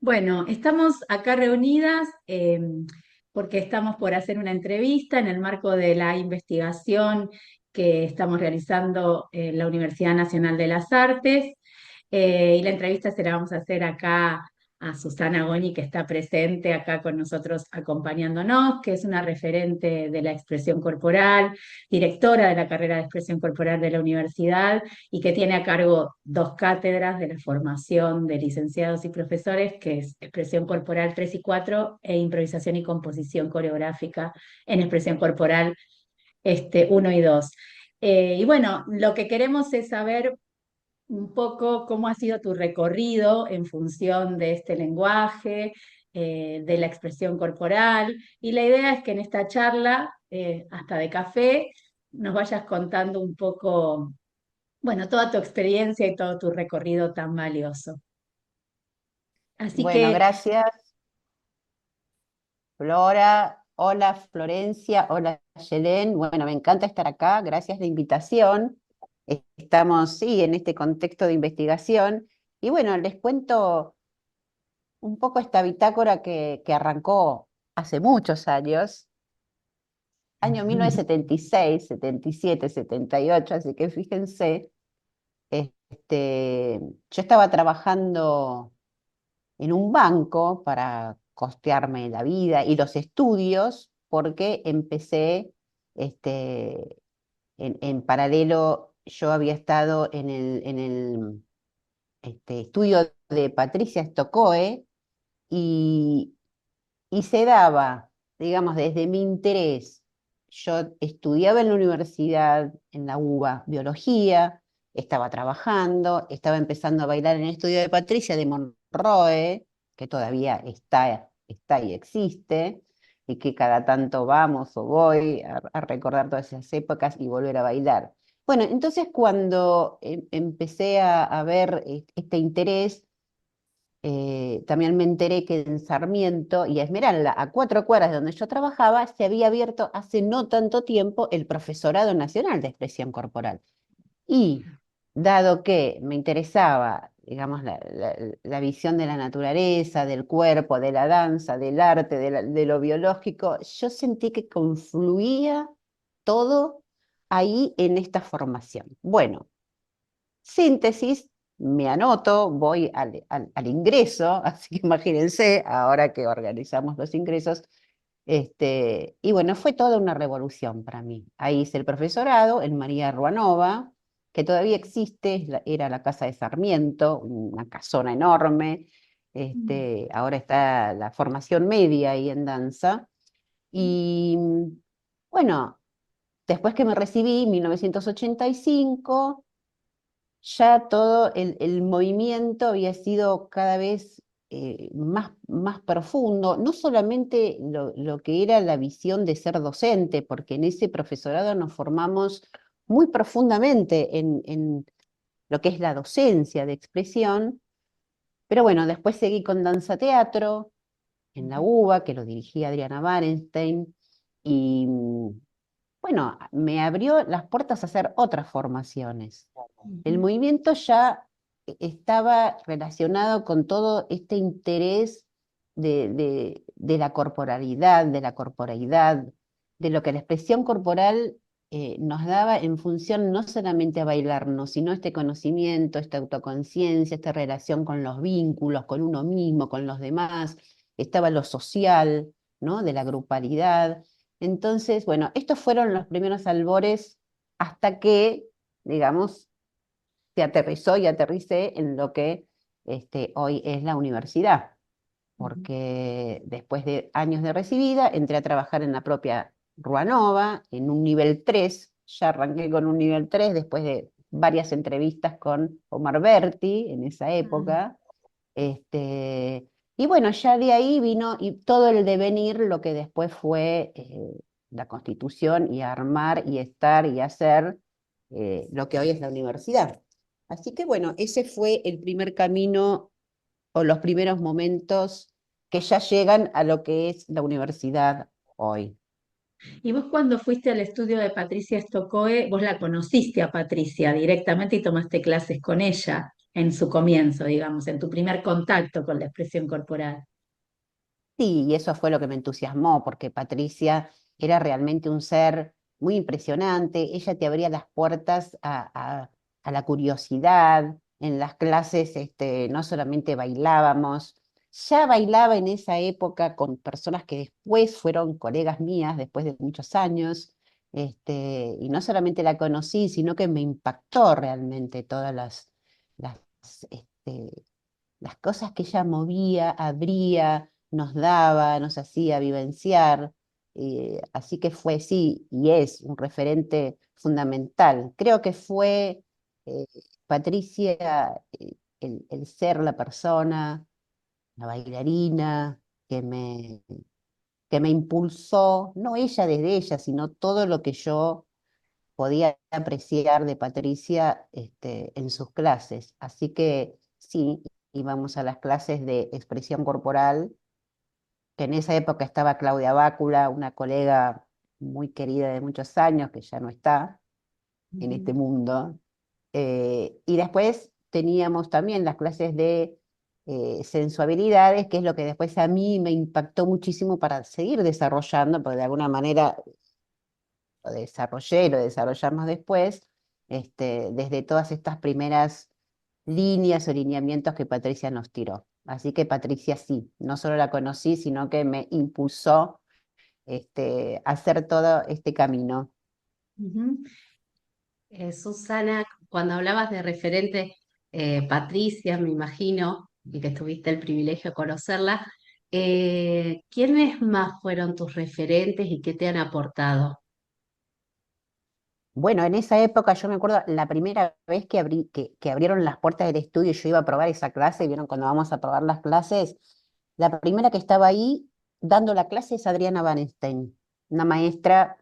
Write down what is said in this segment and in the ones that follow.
Bueno, estamos acá reunidas porque estamos por hacer una entrevista en el marco de la investigación que estamos realizando en la Universidad Nacional de las Artes. Y la entrevista se la vamos a hacer acá a Susana Goni, que está presente acá con nosotros acompañándonos, que es una referente de la expresión corporal, directora de la carrera de expresión corporal de la universidad y que tiene a cargo dos cátedras de la formación de licenciados y profesores, que es expresión corporal 3 y 4 e improvisación y composición coreográfica en expresión corporal 1 y 2. Y bueno, lo que queremos es saber un poco cómo ha sido tu recorrido en función de este lenguaje, de la expresión corporal, y la idea es que en esta charla, hasta de café, nos vayas contando un poco, bueno, toda tu experiencia y todo tu recorrido tan valioso. Así Bueno, que, gracias, Flora. Hola, Florencia. Hola, Yelén. Bueno, me encanta estar acá. Gracias de la invitación. Estamos, sí, en este contexto de investigación. Y bueno, les cuento un poco esta bitácora que arrancó hace muchos años, año 1976, 77, 78, así que fíjense, yo estaba trabajando en un banco para costearme la vida y los estudios, porque empecé, este, en paralelo, yo había estado en el estudio de Patricia Stokoe y, y se daba, digamos, desde mi interés. Yo estudiaba en la universidad, en la UBA, biología, estaba trabajando, estaba empezando a bailar en el estudio de Patricia de Monroe, que todavía está y existe, y que cada tanto vamos o voy a recordar todas esas épocas y volver a bailar. Bueno, entonces cuando empecé a ver este interés, también me enteré que en Sarmiento y a Esmeralda, a 4 cuadras de donde yo trabajaba, se había abierto hace no tanto tiempo el Profesorado Nacional de Expresión Corporal. Y dado que me interesaba, digamos, la visión de la naturaleza, del cuerpo, de la danza, del arte, de lo biológico, yo sentí que confluía todo ahí en esta formación. Bueno, síntesis, me anoto, voy al ingreso, así que imagínense, ahora que organizamos los ingresos, y bueno, fue toda una revolución para mí. Ahí hice el profesorado en María Ruanova, que todavía existe, era la casa de Sarmiento, una casona enorme. Ahora está la formación media ahí en danza. Y bueno, después que me recibí, en 1985, ya todo el movimiento había sido cada vez más profundo, no solamente lo que era la visión de ser docente, porque en ese profesorado nos formamos muy profundamente en lo que es la docencia de expresión, pero bueno, después seguí con danza teatro en la UBA, que lo dirigía Adriana Barenstein, y bueno, me abrió las puertas a hacer otras formaciones. El movimiento ya estaba relacionado con todo este interés de la corporalidad, de lo que la expresión corporal nos daba en función no solamente a bailarnos, sino este conocimiento, esta autoconciencia, esta relación con los vínculos, con uno mismo, con los demás. Estaba lo social, ¿no? De la grupalidad. Entonces, bueno, estos fueron los primeros albores hasta que, digamos, se aterrizó y aterricé en lo que hoy es la universidad, porque después de años de recibida entré a trabajar en la propia Ruanova, en un nivel 3. Ya arranqué con un nivel 3 después de varias entrevistas con Omar Berti en esa época. Y bueno, ya de ahí vino y todo el devenir, lo que después fue la Constitución y armar y estar y hacer lo que hoy es la universidad. Así que bueno, ese fue el primer camino o los primeros momentos que ya llegan a lo que es la universidad hoy. y vos cuando fuiste al estudio de Patricia Stokoe, vos la conociste a Patricia directamente y tomaste clases con ella. en su comienzo, digamos, en tu primer contacto con la expresión corporal. Sí, y eso fue lo que me entusiasmó, porque Patricia era realmente un ser muy impresionante. Ella te abría las puertas a la curiosidad. En las clases, no solamente bailábamos, ya bailaba en esa época con personas que después fueron colegas mías, después de muchos años. Y no solamente la conocí, sino que me impactó realmente todas las, este, las cosas que ella movía, abría, nos daba, nos hacía vivenciar. Así que fue, sí, y es un referente fundamental. Creo que fue eh, Patricia, el ser, la persona, la bailarina que me impulsó, no ella desde ella, sino todo lo que yo podía apreciar de Patricia en sus clases. Así que sí, íbamos a las clases de expresión corporal, que en esa época estaba Claudia Bácula, una colega muy querida de muchos años, que ya no está en este Ujú. mundo. Y después teníamos también las clases de sensualidades, que es lo que después a mí me impactó muchísimo para seguir desarrollando, porque de alguna manera lo desarrollé, lo desarrollamos después, desde todas estas primeras líneas o lineamientos que Patricia nos tiró. Así que Patricia sí, no solo la conocí, sino que me impulsó a hacer todo este camino. Ujú. Susana, cuando hablabas de referente, Patricia, me imagino, y que tuviste el privilegio de conocerla, ¿quiénes más fueron tus referentes y qué te han aportado? Bueno, en esa época yo me acuerdo la primera vez que abrieron las puertas del estudio y yo iba a probar esa clase, vieron cuando vamos a probar las clases, la primera que estaba ahí dando la clase es Adriana Banestein, una maestra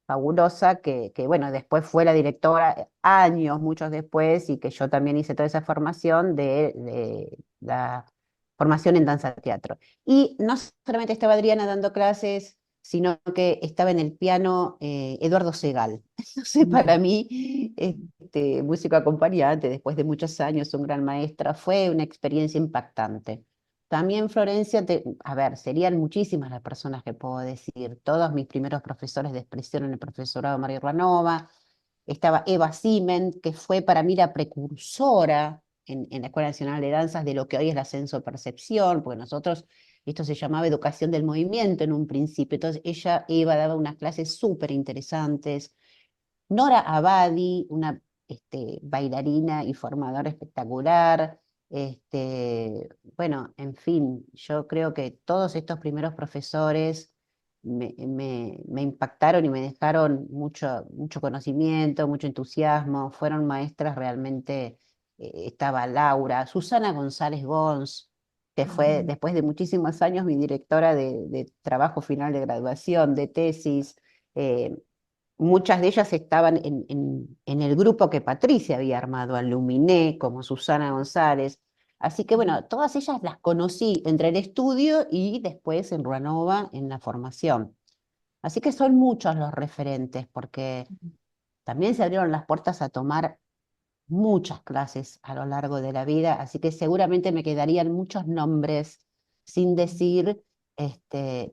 fabulosa bueno, después fue la directora años, muchos después, y que yo también hice toda esa formación de la formación en danza teatro. Y no solamente estaba Adriana dando clases, sino que estaba en el piano Eduardo Segal. Entonces, para mí, músico acompañante, después de muchos años, un gran maestra, fue una experiencia impactante. También Florencia, a ver, serían muchísimas las personas que puedo decir. Todos mis primeros profesores de expresión en el profesorado María Ranova. Estaba Eva Simen, que fue para mí la precursora en la Escuela Nacional de Danzas de lo que hoy es la senso-percepción, porque nosotros, esto se llamaba educación del movimiento en un principio. Entonces Eva daba unas clases súper interesantes. Nora Abadi, una bailarina y formadora espectacular. Bueno, en fin, yo creo que todos estos primeros profesores me impactaron y me dejaron mucho conocimiento, mucho entusiasmo. Fueron maestras realmente, estaba Laura, Susana González Gons, que fue Ujú. después de muchísimos años mi directora de trabajo final de graduación, de tesis. eh, Muchas de ellas estaban en el grupo que Patricia había armado, Aluminé, como Susana González. Así que bueno, todas ellas las conocí entre el estudio y después en Ruanova en la formación. Así que son muchos los referentes, porque también se abrieron las puertas a tomar muchas clases a lo largo de la vida, así que seguramente me quedarían muchos nombres sin decir,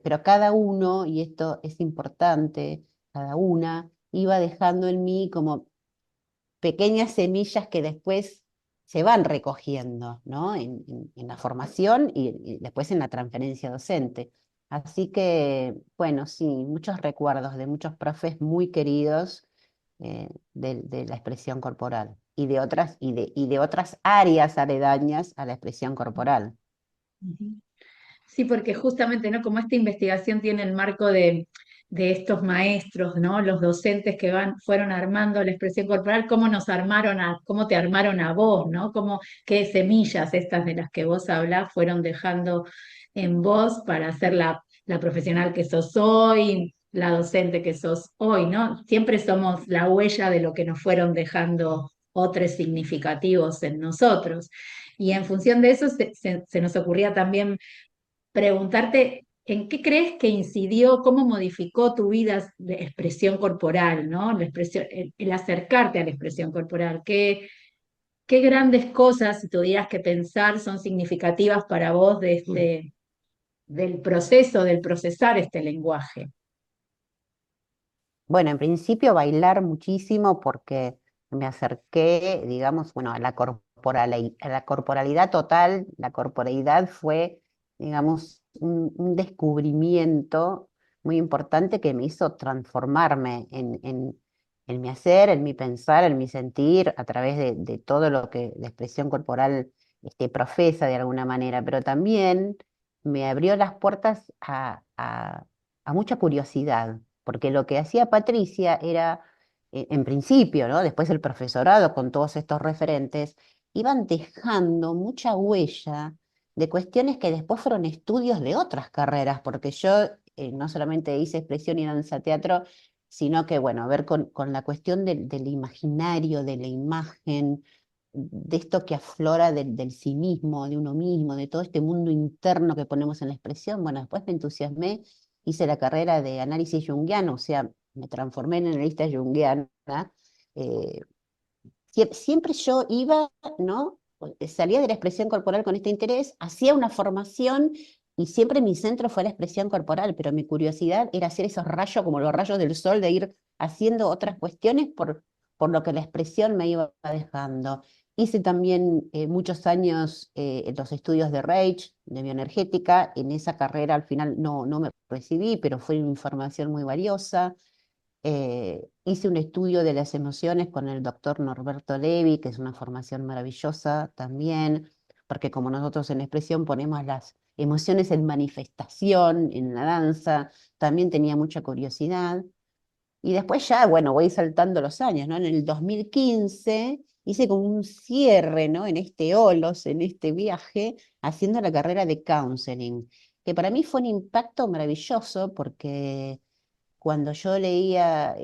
pero cada uno, y esto es importante, cada una iba dejando en mí como pequeñas semillas que después se van recogiendo, ¿no? En la formación y después en la transferencia docente. Así que, bueno, sí, muchos recuerdos de muchos profes muy queridos de la expresión corporal y de otras áreas aledañas a la expresión corporal. Ujú. Sí, porque justamente, ¿no? Como esta investigación tiene el marco de estos maestros, ¿no? Los docentes que fueron armando la expresión corporal, cómo nos armaron cómo te armaron a vos, ¿no? Cómo, qué semillas estas de las que vos hablás fueron dejando en vos para ser la profesional que sos hoy, la docente que sos hoy, ¿no? Siempre somos la huella de lo que nos fueron dejando otros significativos en nosotros. Y en función de eso se nos ocurría también preguntarte en qué crees que incidió, cómo modificó tu vida de expresión corporal, ¿no? La expresión, el acercarte a la expresión corporal. ¿Qué grandes cosas, si tuvieras que pensar, son significativas para vos de del proceso, del procesar este lenguaje? Bueno, en principio bailar muchísimo porque me acerqué, digamos, bueno, a la corporalidad total. La corporalidad fue, digamos, un descubrimiento muy importante que me hizo transformarme en mi hacer, en mi pensar, en mi sentir, a través de todo lo que la expresión corporal profesa de alguna manera, pero también me abrió las puertas a mucha curiosidad, porque lo que hacía Patricia era, en principio, ¿no? Después el profesorado con todos estos referentes, iban dejando mucha huella de cuestiones que después fueron estudios de otras carreras, porque yo no solamente hice expresión y danza teatro, sino que, bueno, a ver con la cuestión del imaginario, de la imagen, de esto que aflora del sí mismo, de uno mismo, de todo este mundo interno que ponemos en la expresión. Bueno, después me entusiasmé, hice la carrera de análisis junguiano, o sea, me transformé en analista junguiana. eh, Siempre yo iba, ¿no? Salía de la expresión corporal con este interés, hacía una formación y siempre mi centro fue la expresión corporal, pero mi curiosidad era hacer esos rayos, como los rayos del sol, de ir haciendo otras cuestiones por lo que la expresión me iba dejando. Hice también muchos años los estudios de Reich, de bioenergética. En esa carrera al final no me recibí, pero fue una información muy valiosa. Hice un estudio de las emociones con el doctor Norberto Levi, que es una formación maravillosa también, porque como nosotros en expresión ponemos las emociones en manifestación en la danza, también tenía mucha curiosidad. Y después ya, bueno, voy saltando los años, ¿no? En el 2015 hice como un cierre, ¿no? En este OLOS, en este viaje, haciendo la carrera de counseling, que para mí fue un impacto maravilloso porque cuando yo leía,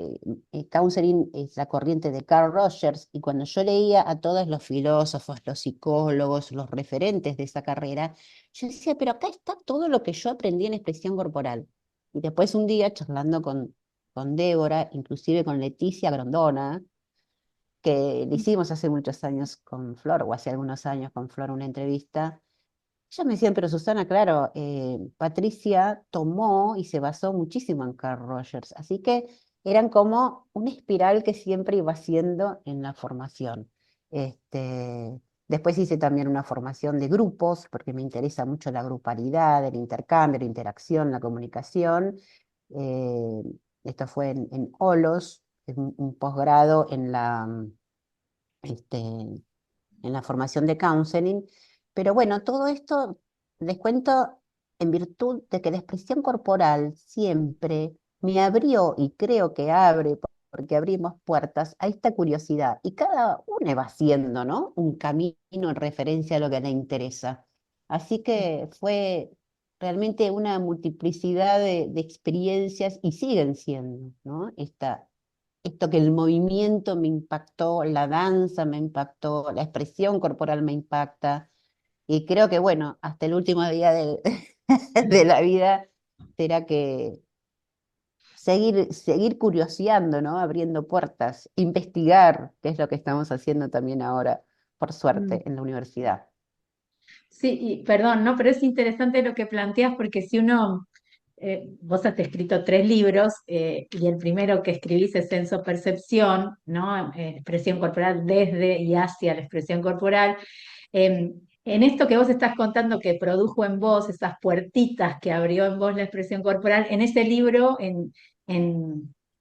counseling es la corriente de Carl Rogers, y cuando yo leía a todos los filósofos, los psicólogos, los referentes de esa carrera, yo decía, pero acá está todo lo que yo aprendí en expresión corporal. Y después un día, charlando con Débora, inclusive con Leticia Grondona, que le hicimos hace muchos años con Flor, o hace algunos años con Flor, una entrevista. Ellos me decían, pero Susana, claro, Patricia tomó y se basó muchísimo en Carl Rogers, así que eran como una espiral que siempre iba haciendo en la formación. Después hice también una formación de grupos, porque me interesa mucho la grupalidad, el intercambio, la interacción, la comunicación. Eh, Esto fue en OLOS, es un posgrado este, en la formación de counseling. Pero bueno, todo esto les cuento en virtud de que la expresión corporal siempre me abrió y creo que abre, porque abrimos puertas a esta curiosidad. Y cada uno va haciendo, ¿no? Un camino en referencia a lo que le interesa. Así que fue realmente una multiplicidad de experiencias y siguen siendo, ¿no? Esto que el movimiento me impactó, la danza me impactó, la expresión corporal me impacta. Y creo que, bueno, hasta el último día de la vida será que seguir curioseando, ¿no? Abriendo puertas, investigar, que es lo que estamos haciendo también ahora, por Mm. suerte, en la universidad. Sí, y perdón, ¿no? Pero es interesante lo que planteas porque si uno, vos has escrito 3 libros y el primero que escribís es Senso Percepción, ¿no? Expresión corporal desde y hacia la expresión corporal. En esto que vos estás contando que produjo en vos, esas puertitas que abrió en vos la expresión corporal, en ese libro, en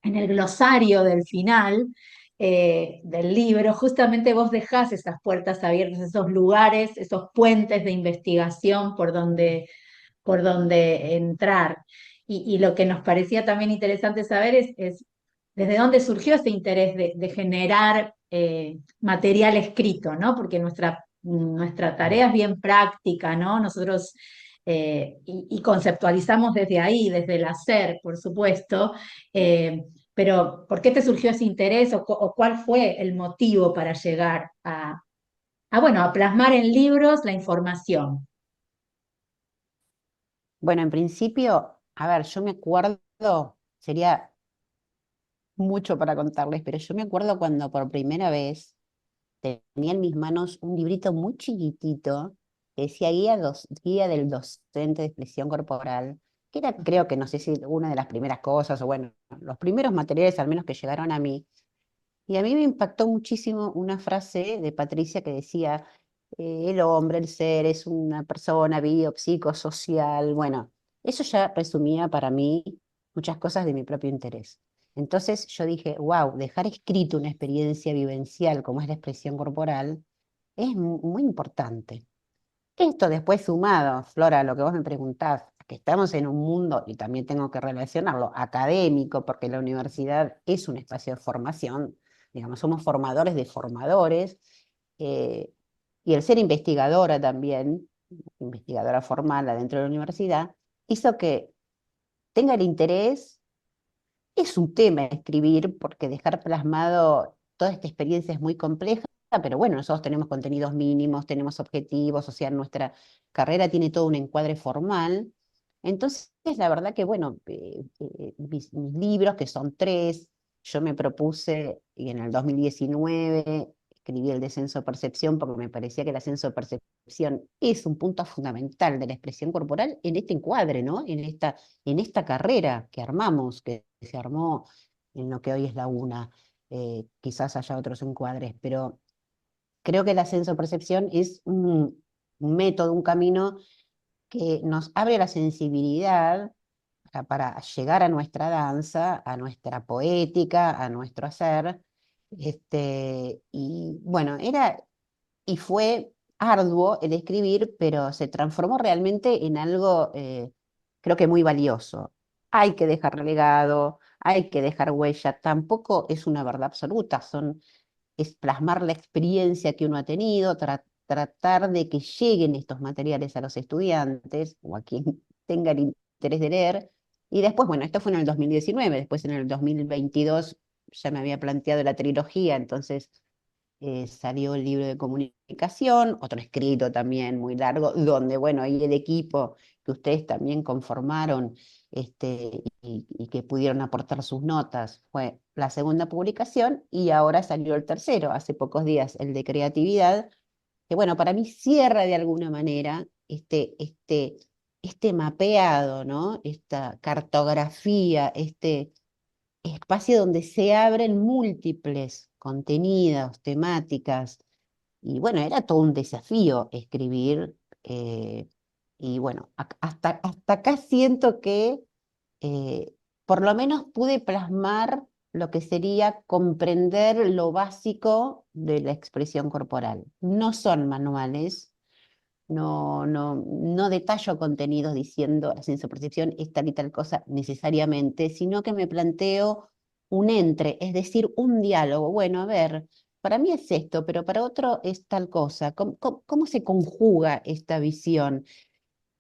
el glosario del final del libro, justamente vos dejás esas puertas abiertas, esos lugares, esos puentes de investigación por donde entrar. Y lo que nos parecía también interesante saber es desde dónde surgió ese interés de generar material escrito, ¿no? Porque nuestra tarea es bien práctica, ¿no? Nosotros y conceptualizamos desde ahí, desde el hacer, por supuesto, pero ¿por qué te surgió ese interés o cuál fue el motivo para llegar bueno, a plasmar en libros la información? Bueno, en principio, a ver, yo me acuerdo, sería mucho para contarles, pero yo me acuerdo cuando por primera vez tenía en mis manos un librito muy chiquitito que decía Guía del Docente de Expresión Corporal, que era, creo que no sé si una de las primeras cosas, o bueno, los primeros materiales al menos que llegaron a mí. Y a mí me impactó muchísimo una frase de Patricia que decía, el hombre, el ser, es una persona biopsicosocial. Bueno, eso ya resumía para mí muchas cosas de mi propio interés. Entonces yo dije, wow, dejar escrito una experiencia vivencial como es la expresión corporal es muy importante. Esto después sumado, Flora, a lo que vos me preguntás, que estamos en un mundo, y también tengo que relacionarlo, académico, porque la universidad es un espacio de formación, digamos, somos formadores de formadores, eh, y el ser investigadora también, investigadora formal adentro de la universidad, hizo que tenga el interés. Es un tema escribir, porque dejar plasmado toda esta experiencia es muy compleja, pero bueno, nosotros tenemos contenidos mínimos, tenemos objetivos, o sea, nuestra carrera tiene todo un encuadre formal. Entonces, la verdad que, bueno, mis libros, que son tres, yo me propuse, y en el 2019 escribí el descenso de percepción, porque me parecía que el ascenso de percepción es un punto fundamental de la expresión corporal en este encuadre, ¿no? En esta carrera que armamos, que se armó en lo que hoy es la UNA. Quizás haya otros encuadres, pero creo que el ascenso-percepción es un método, un camino que nos abre la sensibilidad para llegar a nuestra danza, a nuestra poética, a nuestro hacer. Y bueno, y fue arduo el escribir, pero se transformó realmente en algo, creo que muy valioso. Hay que dejar legado, hay que dejar huella, tampoco es una verdad absoluta, es plasmar la experiencia que uno ha tenido, tratar de que lleguen estos materiales a los estudiantes o a quien tenga el interés de leer. Y después, bueno, esto fue en el 2019, después en el 2022 ya me había planteado la trilogía, entonces salió el libro de comunicación, otro escrito también muy largo, donde, bueno, ahí el equipo que ustedes también conformaron, y que pudieron aportar sus notas, fue la segunda publicación, y ahora salió el tercero, hace pocos días, el de creatividad, que bueno, para mí cierra de alguna manera este mapeado, ¿no? Esta cartografía, este espacio donde se abren múltiples contenidos, temáticas, y bueno, era todo un desafío escribir, y bueno, hasta acá siento que por lo menos pude plasmar lo que sería comprender lo básico de la expresión corporal. No son manuales, no detallo contenidos diciendo la sensopercepción es tal y tal cosa necesariamente, sino que me planteo un entre, es decir, un diálogo. Bueno, a ver, para mí es esto, pero para otro es tal cosa. ¿Cómo se conjuga esta visión?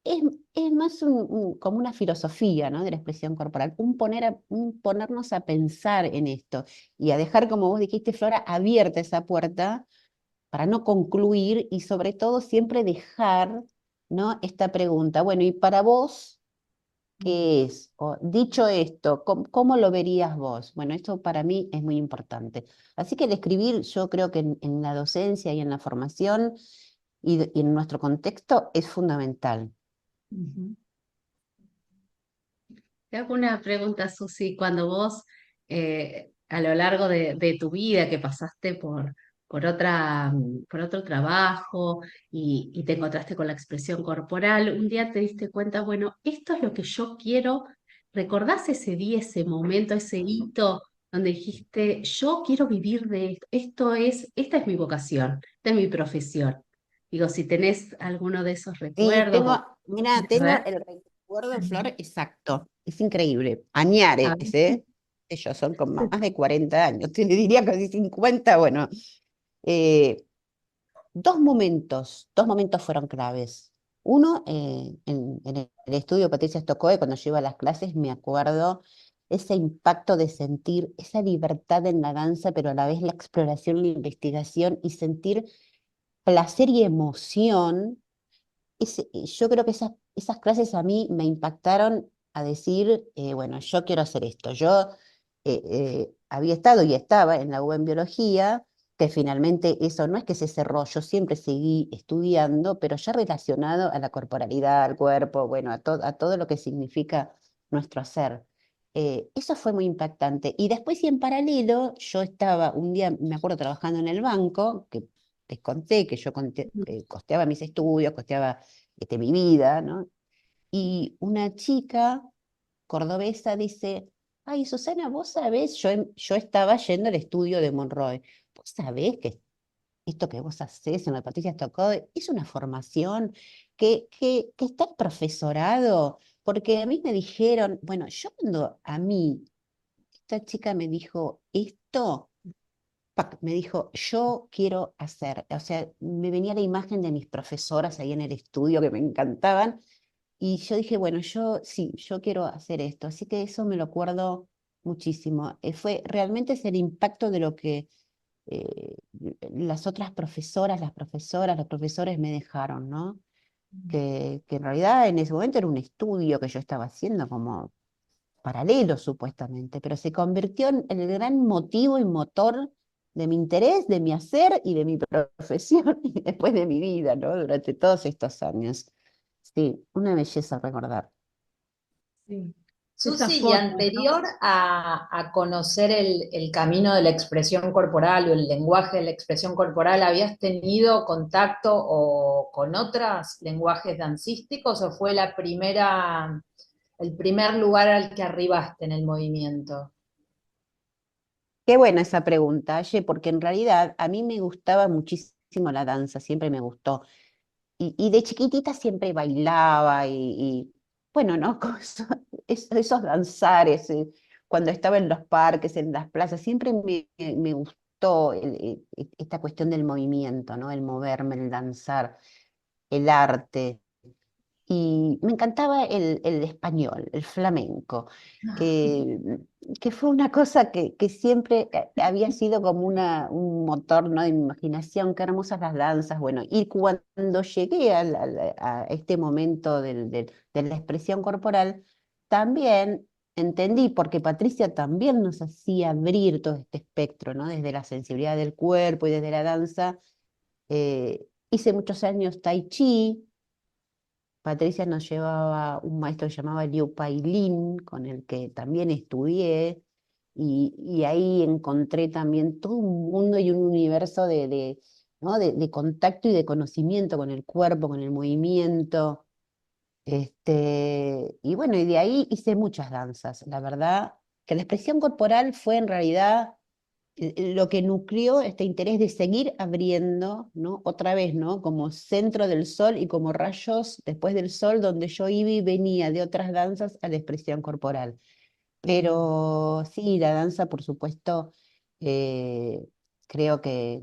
Es, es más como una filosofía, ¿no? De la expresión corporal, un ponernos a pensar en esto y a dejar, como vos dijiste, Flora, abierta esa puerta para no concluir y sobre todo siempre dejar, ¿no? Esta pregunta, bueno, ¿y para vos qué es? O, dicho esto, ¿cómo lo verías vos? Bueno, esto para mí es muy importante. Así que el escribir, yo creo que en la docencia y en la formación y en nuestro contexto es fundamental. Ujú. Te hago una pregunta, Susi. Cuando vos, a lo largo de tu vida, que pasaste por otro trabajo y te encontraste con la expresión corporal, un día te diste cuenta, bueno, esto es lo que yo quiero. ¿Recordás ese día, ese momento, ese hito donde dijiste, yo quiero vivir de esto, esta es mi vocación, esta es mi profesión? Digo, si tenés alguno de esos Sí, recuerdos, mira, a tengo ver. el recuerdo, Flor, exacto. Es increíble. Añares, A ver. ¿eh? Ellos son con más de 40 años, te le diría casi 50. Bueno, eh, dos momentos fueron claves. Uno, en el estudio Patricia Stokoe, cuando yo iba a las clases, me acuerdo ese impacto de sentir esa libertad en la danza, pero a la vez la exploración, la investigación y sentir placer y emoción. Yo creo que esas clases a mí me impactaron a decir, bueno, yo quiero hacer esto. Yo había estado y estaba en la U en biología, que finalmente eso no es que se cerró, yo siempre seguí estudiando, pero ya relacionado a la corporalidad, al cuerpo, bueno, a todo lo que significa nuestro hacer. Eso fue muy impactante. Y después, y en paralelo, yo estaba un día, me acuerdo, trabajando en el banco, que les conté que yo costeaba mis estudios, costeaba mi vida, ¿no? Y una chica cordobesa dice, ay, Susana, vos sabés, yo estaba yendo al estudio de Monroe, vos sabés que esto que vos hacés en la Patricia Tocó es una formación que está el profesorado, porque a mí me dijeron, bueno, yo cuando a mí, esta chica me dijo esto, pac, me dijo, yo quiero hacer, o sea, me venía la imagen de mis profesoras ahí en el estudio que me encantaban, y yo dije, bueno, yo sí, yo quiero hacer esto. Así que eso me lo acuerdo muchísimo. Fue realmente es el impacto de lo que eh, las otras profesoras, las profesoras, los profesores me dejaron, ¿no? Que en realidad en ese momento era un estudio que yo estaba haciendo como paralelo supuestamente, pero se convirtió en el gran motivo y motor de mi interés, de mi hacer y de mi profesión y después de mi vida, ¿no? Durante todos estos años. Sí, una belleza recordar. Sí. Esa Susi, y foto, ¿no? anterior a conocer el camino de la expresión corporal o el lenguaje de la expresión corporal, ¿habías tenido contacto o con otros lenguajes dancísticos o fue el primer lugar al que arribaste en el movimiento? Qué buena esa pregunta, Aye, porque en realidad a mí me gustaba muchísimo la danza, siempre me gustó. Y de chiquitita siempre bailaba bueno, ¿no? Como esos danzares, cuando estaba en los parques, en las plazas, siempre me gustó esta cuestión del movimiento, ¿no? El moverme, el danzar, el arte. Y me encantaba el español, el flamenco, que, que fue una cosa que siempre había sido como un motor, ¿no? De mi imaginación, qué hermosas las danzas, bueno, y cuando llegué a este momento de la expresión corporal, también entendí, porque Patricia también nos hacía abrir todo este espectro, ¿no? Desde la sensibilidad del cuerpo y desde la danza. Hice muchos años tai chi. Patricia nos llevaba un maestro que se llamaba Liu Pailin, con el que también estudié, y ahí encontré también todo un mundo y un universo ¿no? de contacto y de conocimiento con el cuerpo, con el movimiento. Y bueno, y de ahí hice muchas danzas. La verdad que la expresión corporal fue en realidad lo que nucleó este interés de seguir abriendo, ¿no? Otra vez, ¿no? Como centro del sol y como rayos después del sol, donde yo iba y venía de otras danzas a la expresión corporal. Pero sí, la danza, por supuesto, eh, creo que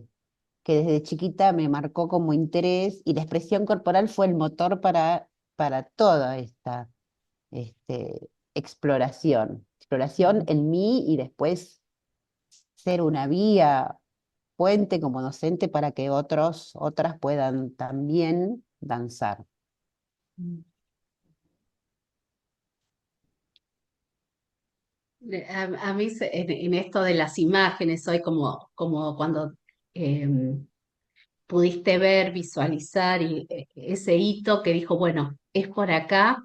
desde chiquita me marcó como interés y la expresión corporal fue el motor para toda esta exploración. Exploración en mí y después ser una vía, puente como docente para que otras puedan también danzar. A mí en esto de las imágenes, soy como cuando pudiste ver, visualizar y, ese hito que dijo, bueno, es por acá.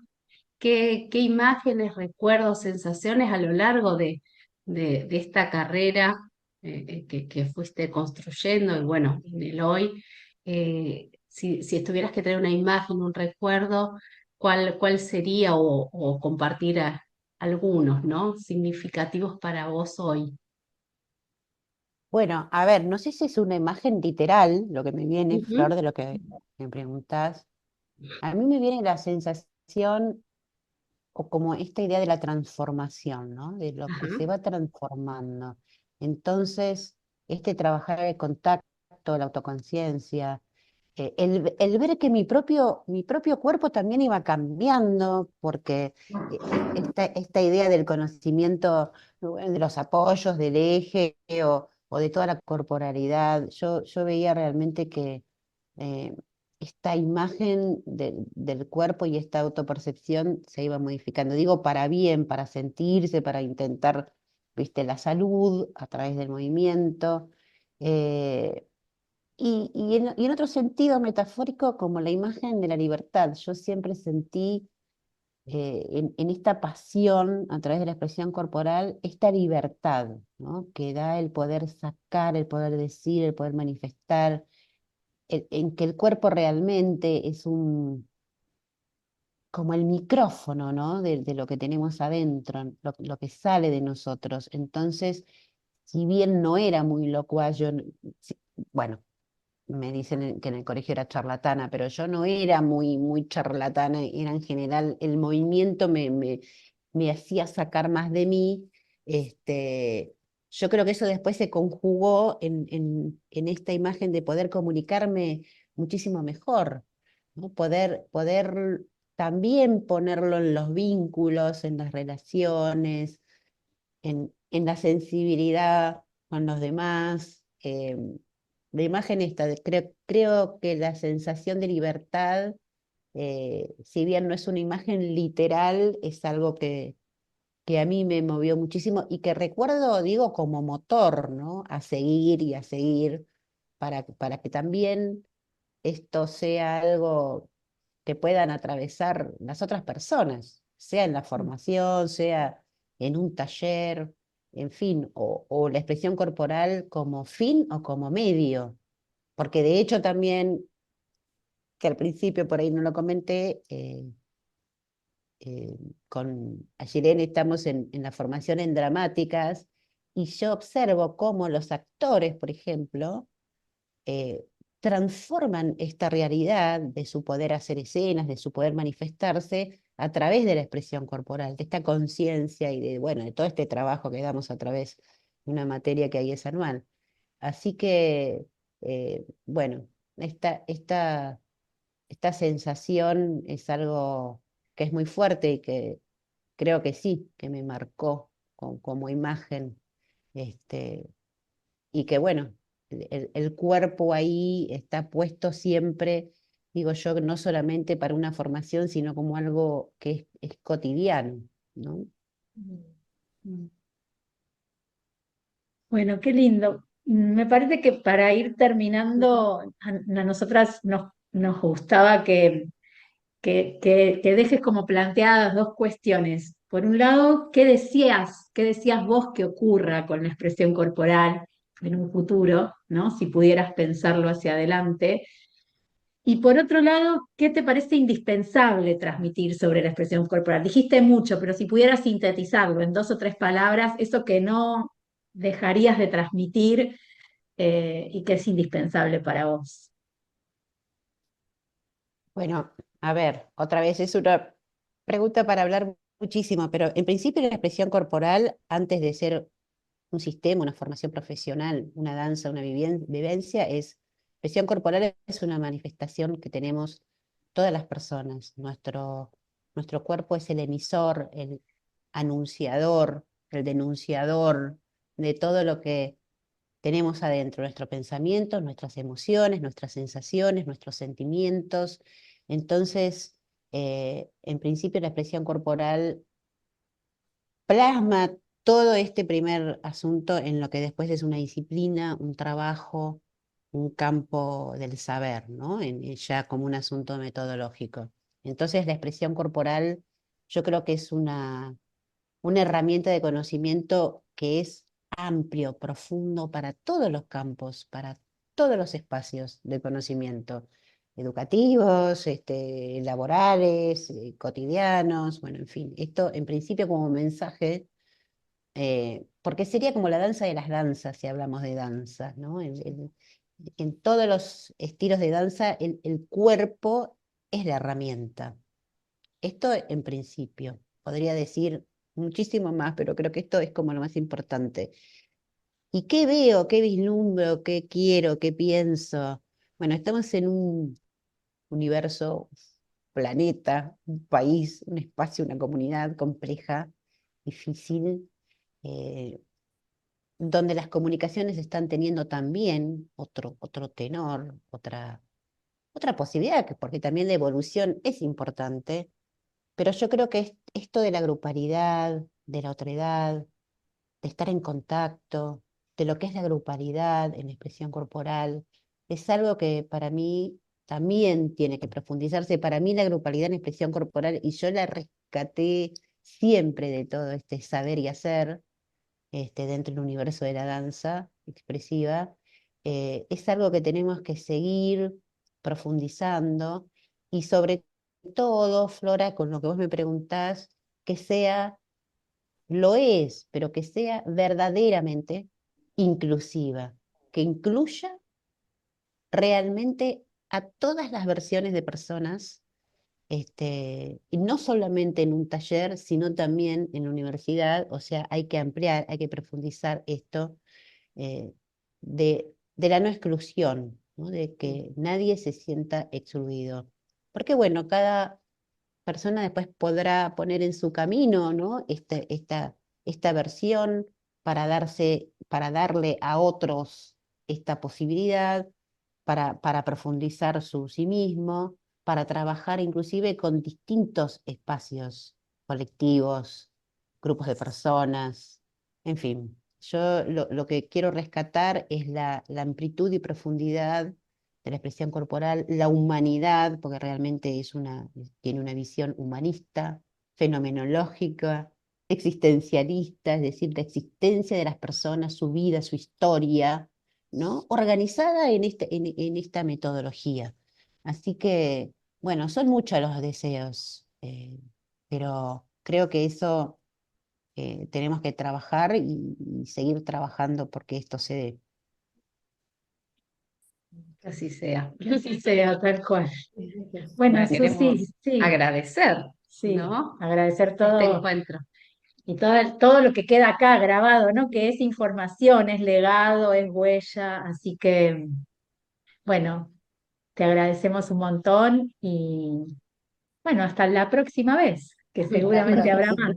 ¿Qué imágenes, recuerdos, sensaciones a lo largo de esta carrera que fuiste construyendo y bueno, en el hoy? Si estuvieras que tener una imagen, un recuerdo, ¿cuál sería o compartir algunos, ¿no? Significativos para vos hoy? Bueno, a ver, no sé si es una imagen literal, lo que me viene, Flor, Ujú, de lo que me preguntás. A mí me viene la sensación o como esta idea de la transformación, ¿no? De lo que ajá. se va transformando. Entonces, este trabajar el contacto, la autoconciencia, el ver que mi propio cuerpo también iba cambiando, porque esta idea del conocimiento, bueno, de los apoyos, del eje o de toda la corporalidad, yo veía realmente que eh, esta imagen del cuerpo y esta autopercepción se iba modificando. Digo, para bien, para sentirse, para intentar, viste, la salud a través del movimiento. Eh, y en otro sentido metafórico, como la imagen de la libertad. Yo siempre sentí en esta pasión, a través de la expresión corporal, esta libertad, ¿no? Que da el poder sacar, el poder decir, el poder manifestar, en que el cuerpo realmente es como el micrófono, ¿no? De lo que tenemos adentro, lo que sale de nosotros. Entonces, si bien no era muy locuaz, bueno, me dicen que en el colegio era charlatana, pero yo no era muy charlatana, era en general el movimiento me hacía sacar más de mí. Este, yo creo que eso después se conjugó en esta imagen de poder comunicarme muchísimo mejor, ¿no? Poder también ponerlo en los vínculos, en las relaciones, en la sensibilidad con los demás. La imagen esta, creo que la sensación de libertad, si bien no es una imagen literal, es algo que a mí me movió muchísimo y que recuerdo, digo, como motor, ¿no? A seguir y a seguir para que también esto sea algo que puedan atravesar las otras personas, sea en la formación, sea en un taller, en fin, o la expresión corporal como fin o como medio. Porque de hecho también, que al principio por ahí no lo comenté, eh, con Ayelén estamos en la formación en dramáticas y yo observo cómo los actores, por ejemplo, eh, transforman esta realidad de su poder hacer escenas, de su poder manifestarse a través de la expresión corporal, de esta conciencia y de, bueno, de todo este trabajo que damos a través de una materia que ahí es anual. Así que, bueno, esta sensación es algo que es muy fuerte y que creo que sí, que me marcó como imagen. Este, y que bueno, el cuerpo ahí está puesto siempre, digo yo, no solamente para una formación, sino como algo que es cotidiano, ¿no? Mm. Bueno, qué lindo. Me parece que para ir terminando, a nosotras nos gustaba que dejes como planteadas dos cuestiones. Por un lado, qué decías vos que ocurra con la expresión corporal en un futuro, ¿no? Si pudieras pensarlo hacia adelante. Y por otro lado, ¿qué te parece indispensable transmitir sobre la expresión corporal? Dijiste mucho, pero si pudieras sintetizarlo en dos o tres palabras, eso que no dejarías de transmitir y que es indispensable para vos. Bueno, a ver, otra vez es una pregunta para hablar muchísimo, pero en principio la expresión corporal, antes de ser un sistema, una formación profesional, una danza, una vivencia, expresión corporal es una manifestación que tenemos todas las personas. Nuestro cuerpo es el emisor, el anunciador, el denunciador de todo lo que tenemos adentro, nuestros pensamientos, nuestras emociones, nuestras sensaciones, nuestros sentimientos. Entonces, en principio la expresión corporal plasma todo este primer asunto en lo que después es una disciplina, un trabajo, un campo del saber, ¿no? Ya como un asunto metodológico. Entonces, la expresión corporal yo creo que es una herramienta de conocimiento que es amplio, profundo para todos los campos, para todos los espacios de conocimiento, educativos, laborales, cotidianos, bueno, en fin, esto en principio como mensaje, porque sería como la danza de las danzas si hablamos de danza, ¿no? En todos los estilos de danza, el cuerpo es la herramienta. Esto en principio, podría decir muchísimo más, pero creo que esto es como lo más importante. ¿Y qué veo, qué vislumbro, qué quiero, qué pienso? Bueno, estamos en un universo, planeta, un país, un espacio, una comunidad compleja, difícil, eh, donde las comunicaciones están teniendo también otro tenor, otra posibilidad, porque también la evolución es importante. Pero yo creo que esto de la grupalidad, de la otredad, de estar en contacto, de lo que es la grupalidad en la expresión corporal. Es algo que para mí también tiene que profundizarse. Para mí la grupalidad en expresión corporal, y yo la rescaté siempre de todo este saber y hacer, dentro del universo de la danza expresiva, es algo que tenemos que seguir profundizando y sobre todo, Flora, con lo que vos me preguntás, que sea, lo es, pero que sea verdaderamente inclusiva, que incluya realmente a todas las versiones de personas, y no solamente en un taller, sino también en la universidad. O sea, hay que ampliar, hay que profundizar esto, eh, de la no exclusión, ¿no? De que nadie se sienta excluido. Porque bueno, cada persona después podrá poner en su camino, ¿no? Esta versión para darle a otros esta posibilidad, para profundizar sí mismo, para trabajar inclusive con distintos espacios colectivos, grupos de personas, en fin. Yo lo que quiero rescatar es la amplitud y profundidad de la expresión corporal, la humanidad, porque realmente tiene una visión humanista, fenomenológica, existencialista, es decir, la existencia de las personas, su vida, su historia, ¿no? Organizada en esta metodología. Así que, bueno, son muchos los deseos, pero creo que eso, tenemos que trabajar y seguir trabajando porque esto se dé. Que así sea. Que así sea, tal cual. Bueno, Bueno, queremos Susi, sí, agradecer, sí, ¿no? agradecer Este todo encuentro. y todo lo que queda acá grabado, ¿no? Que es información, es legado, es huella, así que, bueno, te agradecemos un montón y, bueno, hasta la próxima vez, que seguramente habrá más.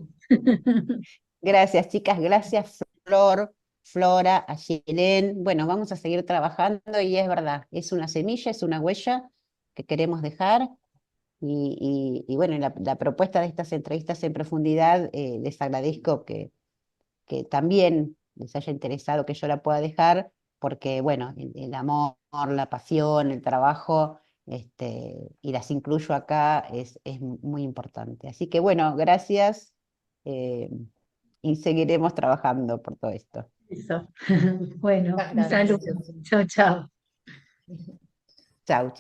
Gracias, chicas, gracias, Flor, Flora, a Yelén. Bueno, vamos a seguir trabajando y es verdad, es una semilla, es una huella que queremos dejar. Y bueno, la propuesta de estas entrevistas en profundidad, les agradezco que también les haya interesado que yo la pueda dejar, porque bueno, el amor, la pasión, el trabajo, y las incluyo acá, es muy importante. Así que bueno, gracias, eh, y seguiremos trabajando por todo esto. Eso. Bueno, Muchas un saludo. gracias. Chao, chao. Chau, chicos.